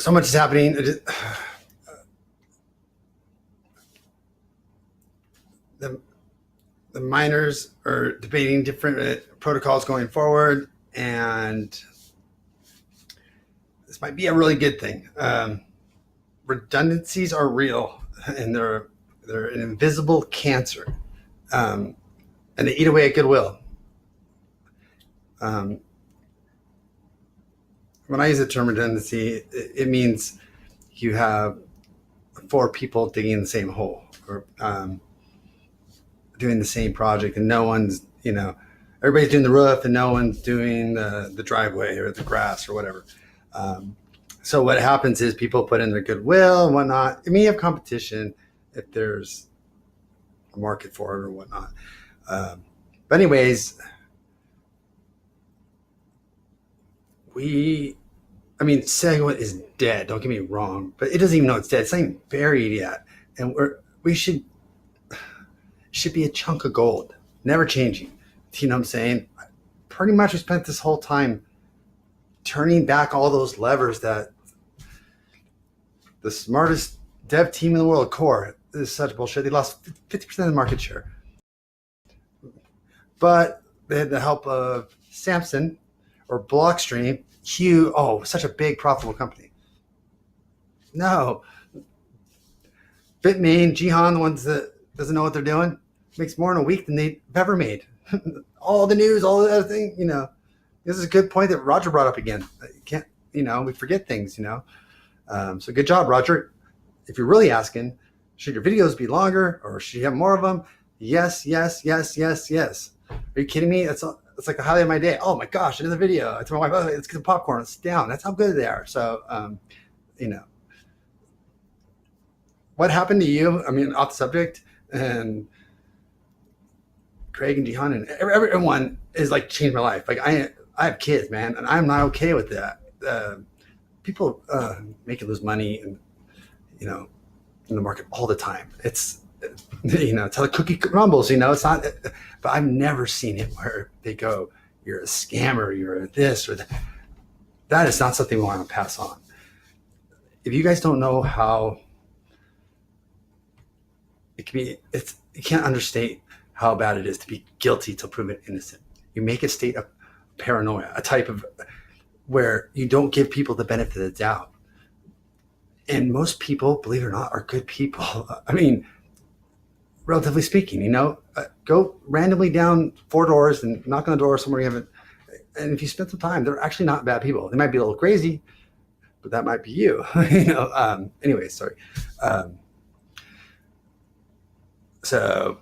so much is happening. The miners are debating different protocols going forward, and this might be a really good thing. Redundancies are real, and they're an invisible cancer, and they eat away at goodwill. When I use the term redundancy, it means you have 4 people digging the same hole, or doing the same project, and no one's, everybody's doing the roof and no one's doing the driveway or the grass or whatever. So what happens is people put in their goodwill and whatnot. I mean, you have competition if there's a market for it or whatnot. But anyways, Segwit is dead. Don't get me wrong, but it doesn't even know it's dead. It's not even buried yet, and we should be a chunk of gold, never changing. You know what I'm saying? Pretty much we spent this whole time turning back all those levers that the smartest dev team in the world, Core, this is such bullshit. They lost 50% of the market share. But they had the help of Samson or Blockstream, such a big profitable company. No. Bitmain, Jihan, the ones that doesn't know what they're doing, makes more in a week than they've ever made. All the news, all the other thing, This is a good point that Roger brought up again. We forget things, So good job, Roger. If you're really asking, should your videos be longer or should you have more of them? Yes, yes, yes, yes, yes. Are you kidding me? It's like the highlight of my day. Oh my gosh, another video. I told my wife, let's get some popcorn. It's down. That's how good they are. So, what happened to you? I mean, off the subject, and Craig and Jihan and everyone is like changed my life. Like I have kids, man, and I'm not okay with that. People make you lose money, and in the market all the time. It's it's how the cookie crumbles. It's not. But I've never seen it where they go, "You're a scammer. You're this or that." That is not something we want to pass on. If you guys don't know how it can be, you can't understate how bad it is to be guilty till proven innocent. You make a state of paranoia, a type of where you don't give people the benefit of the doubt. And most people, believe it or not, are good people. I mean, relatively speaking, go randomly down 4 doors and knock on the door somewhere you haven't. And if you spend some time, they're actually not bad people. They might be a little crazy, but that might be you. Anyway, sorry. So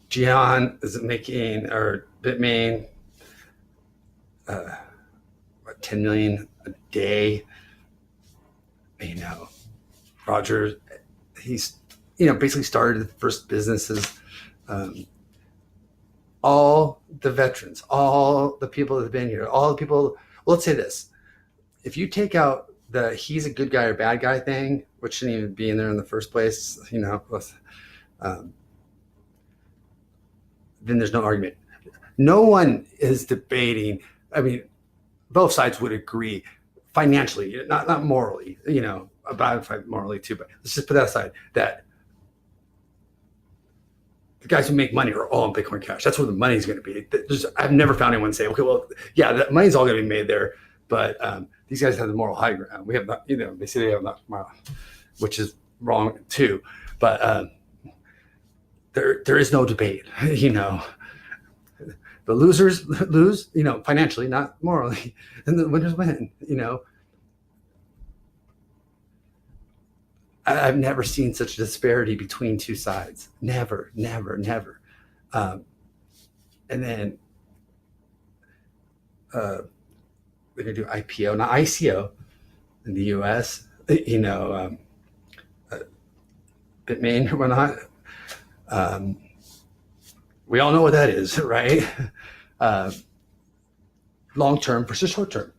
Jihan is making, or Bitmain, 10 million a day. Roger, he's basically started the first businesses. All the veterans, all the people that have been here, all the people. Well, let's say this: if you take out the he's a good guy or bad guy thing, which shouldn't even be in there in the first place, then there's no argument. No one is debating. I mean, both sides would agree financially, not morally, about morally too, but let's just put that aside, that the guys who make money are all in Bitcoin Cash. That's where the money's going to be. I've never found anyone say, okay, well, yeah, that money's all going to be made there, but these guys have the moral high ground. We have not, they say they have not, which is wrong too, but there is no debate. The losers lose, financially, not morally, and the winners win. I've never seen such a disparity between two sides. Never, never, never. And then they're gonna do IPO, not ICO, in the U.S. Bitmain or whatnot. We all know what that is, right? Long term versus short term.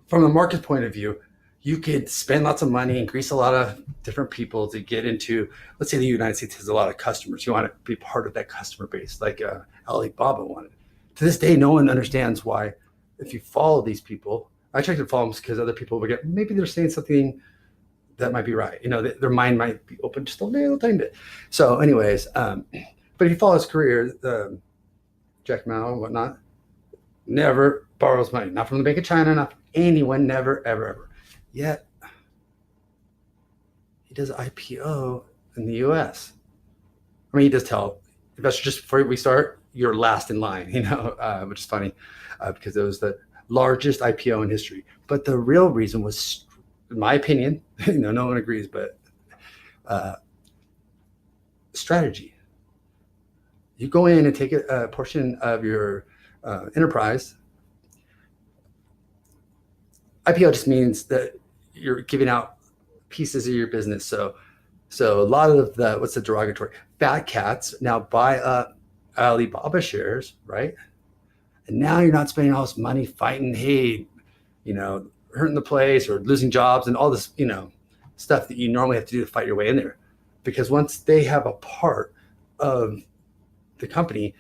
From the market point of view, you could spend lots of money and grease a lot of different people to get into, let's say the United States has a lot of customers. You want to be part of that customer base, like Alibaba wanted. To this day, no one understands why, if you follow these people, I tried to follow them because other people would get, maybe they're saying something that might be right. Their mind might be open just a little tiny bit. So anyways, but if you follow his career, Jack Ma and whatnot, never borrows money, not from the Bank of China, not from anyone, never, ever, ever. Yet he does IPO in the US. I mean, he does tell investors just before we start, you're last in line, which is funny because it was the largest IPO in history. But the real reason was, in my opinion, no one agrees, but strategy. You go in and take a portion of your enterprise. IPO just means that you're giving out pieces of your business. So a lot of the, what's the derogatory, fat cats now buy up Alibaba shares, right? And now you're not spending all this money fighting, hey, hurting the place or losing jobs and all this, stuff that you normally have to do to fight your way in there. Because once they have a part of the company,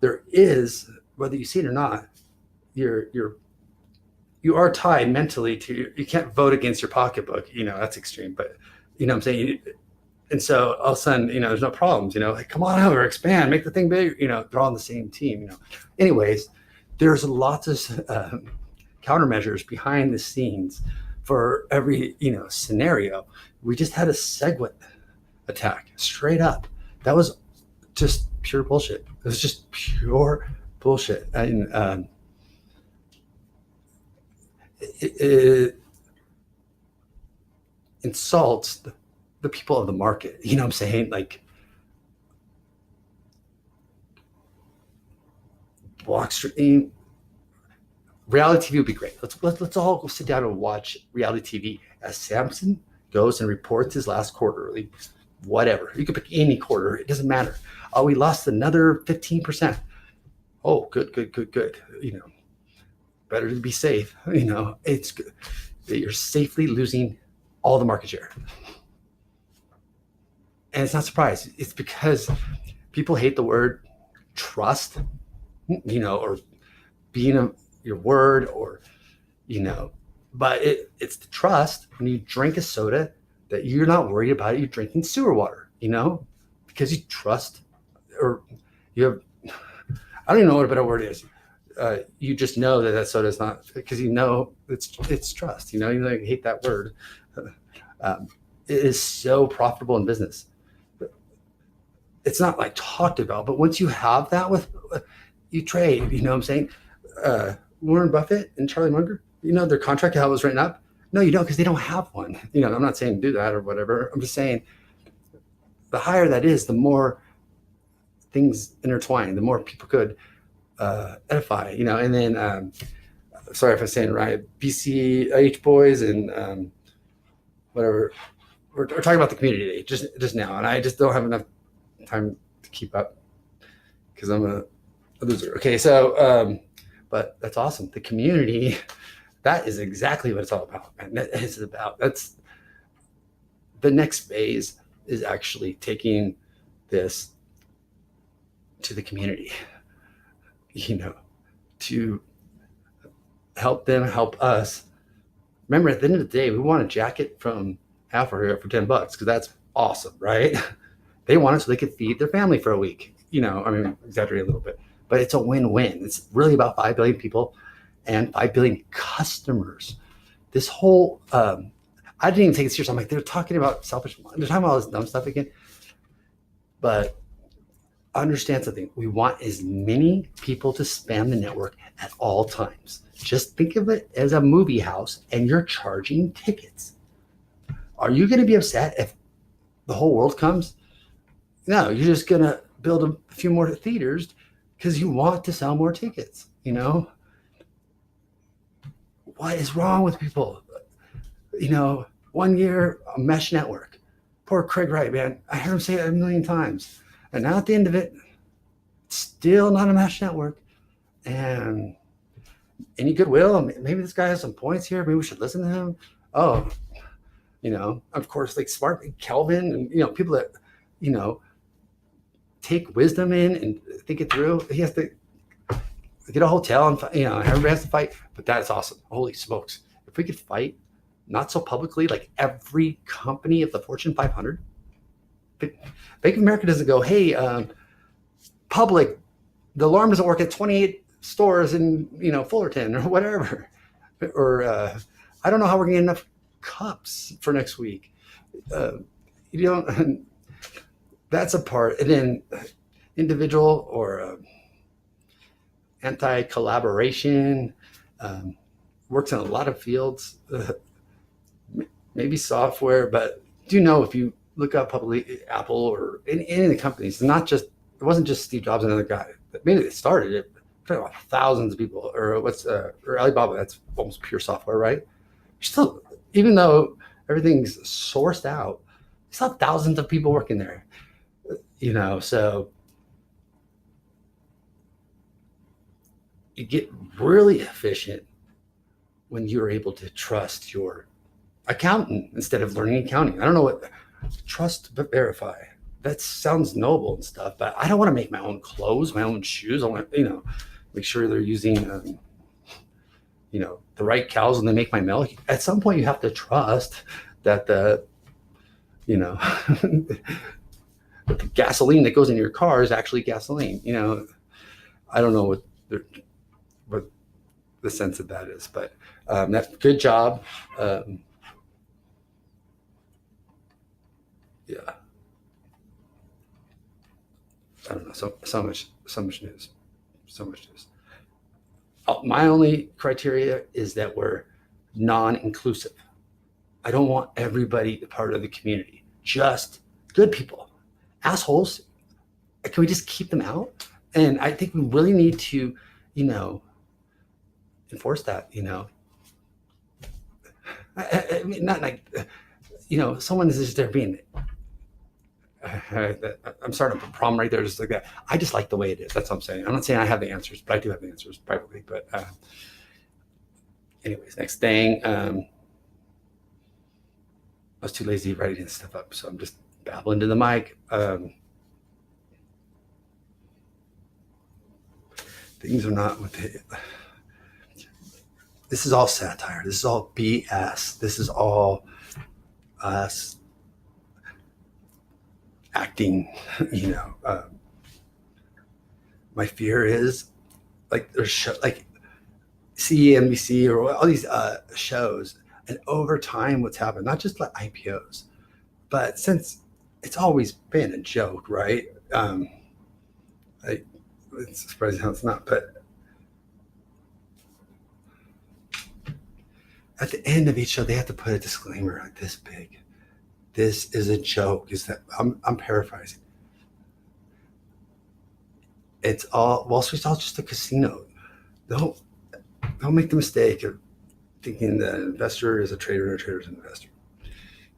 there is, whether you see it or not, you are tied mentally to, you can't vote against your pocketbook. That's extreme, but what I'm saying. And so all of a sudden, there's no problems, like, come on over, expand, make the thing big, they're all on the same team, Anyways, there's lots of countermeasures behind the scenes for every, scenario. We just had a SegWit attack straight up. That was just pure bullshit. It was just pure bullshit. And it insults the people of the market. You know what I'm saying? Like, block stream, reality TV would be great. Let's all go sit down and watch reality TV as Samson goes and reports his last quarterly, whatever. You could pick any quarter. It doesn't matter. Oh, we lost another 15%. Oh, good. Better to be safe. It's good. You're safely losing all the market share. And it's not surprised. It's because people hate the word trust, or being your word, or, but it's the trust when you drink a soda that you're not worried about it. You're drinking sewer water, because you trust, or you have, I don't even know what a better word is. You just know that soda is not, because it's trust. You hate that word. It is so profitable in business. It's not like talked about, but once you have that you trade. What I'm saying? Warren Buffett and Charlie Munger, their contract, how it was written up. No, you don't, because they don't have one. I'm not saying do that or whatever. I'm just saying the higher that is, the more things intertwine, the more people could edify, and then sorry if I'm saying it right, BCH boys and whatever. We're talking about the community today, just now, and I just don't have enough time to keep up because I'm a loser. Okay, so but that's awesome. The community, that is exactly what it's all about. And that's the next phase is actually taking this to the community, to help them help us. Remember, at the end of the day, we want a jacket from Africa for $10 because that's awesome, right? They want it so they could feed their family for a week. Exaggerate a little bit, but it's a win-win. It's really about 5 billion people and 5 billion customers. This whole, I didn't even take it serious. I'm like, they're talking about selfish, they're talking about all this dumb stuff again. But understand something. We want as many people to spam the network at all times. Just think of it as a movie house and you're charging tickets. Are you going to be upset if the whole world comes? No, you're just going to build a few more theaters because you want to sell more tickets. What is wrong with people? 1 year, a mesh network. Poor Craig Wright, man. I heard him say it a million times. And now at the end of it, still not a mesh network. And any goodwill, maybe this guy has some points here. Maybe we should listen to him. Oh, of course, like smart Kelvin and, people that, take wisdom in and think it through. He has to get a hotel and, everybody has to fight. But that's awesome. Holy smokes. If we could fight not so publicly, like every company of the Fortune 500. Bank of America doesn't go, hey, public, the alarm doesn't work at 28 stores in Fullerton or whatever, or I don't know how we're gonna get enough cups for next week. You don't. That's a part, and then individual or anti-collaboration, works in a lot of fields, maybe software, but do if you look up publicly Apple or any of the companies, it wasn't just Steve Jobs and another guy. Maybe they started it. About thousands of people, or or Alibaba. That's almost pure software, right? Still, even though everything's sourced out, you still have thousands of people working there. So you get really efficient when you're able to trust your accountant instead of learning accounting. I don't know what trust but verify. That sounds noble and stuff, but I don't want to make my own clothes, my own shoes. I want to, make sure they're using, the right cows when they make my milk. At some point, you have to trust that the gasoline that goes in your car is actually gasoline. I don't know what the sense of that is, but that's good job. Yeah, I don't know. So much news, so much news. My only criteria is that we're non-inclusive. I don't want everybody part of the community. Just good people. Assholes, can we just keep them out? And I think we really need to, enforce that. I mean, not like, someone is just there being. I'm starting to put problem right there, just like that. I just like the way it is. That's what I'm saying. I'm not saying I have the answers, but I do have the answers privately. But anyways, next thing. I was too lazy writing this stuff up, so I'm just babbling to the mic. Things are not what they. This is all satire. This is all BS. This is all us acting. My fear is like there's like CNBC or all these shows, and over time, what's happened? Not just like IPOs, but since it's always been a joke, right? It's surprising how it's not, but at the end of each show, they have to put a disclaimer like this big. This is a joke. Is that I'm paraphrasing. It's all Wall Street's all just a casino. Don't make the mistake of thinking that an investor is a trader and a trader is an investor.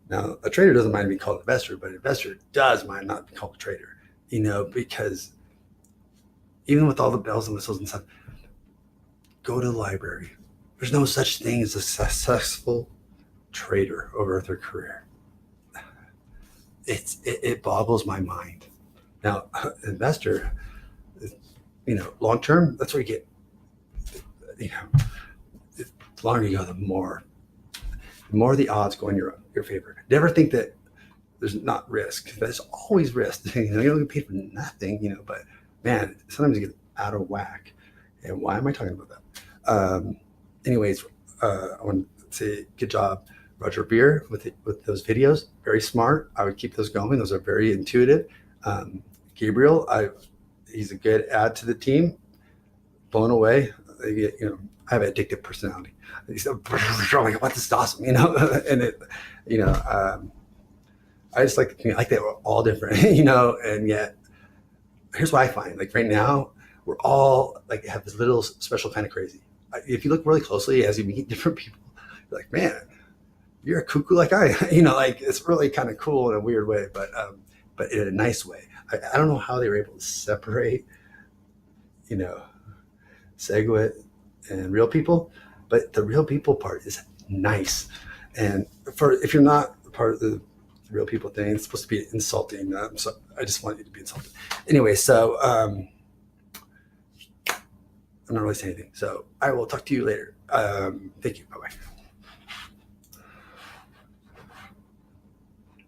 Now, a trader doesn't mind being called an investor, but an investor does mind not being called a trader, because even with all the bells and whistles and stuff, go to the library. There's no such thing as a successful trader over their career. It boggles my mind. Now, investor, long term, that's where you get, the longer you go, the more the odds go in your favor. Never think that there's not risk. There's always risk. You don't get paid for nothing, but man, sometimes you get out of whack. And why am I talking about that? Anyways, I want to say good job, Roger Beer, with those videos. Very smart. I would keep those going. Those are very intuitive. Gabriel, he's a good add to the team. Blown away. I have an addictive personality. He's like, what, this is awesome, and I just like the community. Like they were all different, and yet here's what I find. Like right now, we're all like have this little special kind of crazy. If you look really closely as you meet different people, you're like, man, you're a cuckoo like I am. Like it's really kind of cool in a weird way, but in a nice way. I don't know how they were able to separate, Segwit and real people, but the real people part is nice. And if you're not part of the real people thing, it's supposed to be insulting. So I just want you to be insulted. Anyway, so I'm not really saying anything. So I will talk to you later. Thank you. Bye-bye.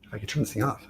If I could turn this thing off.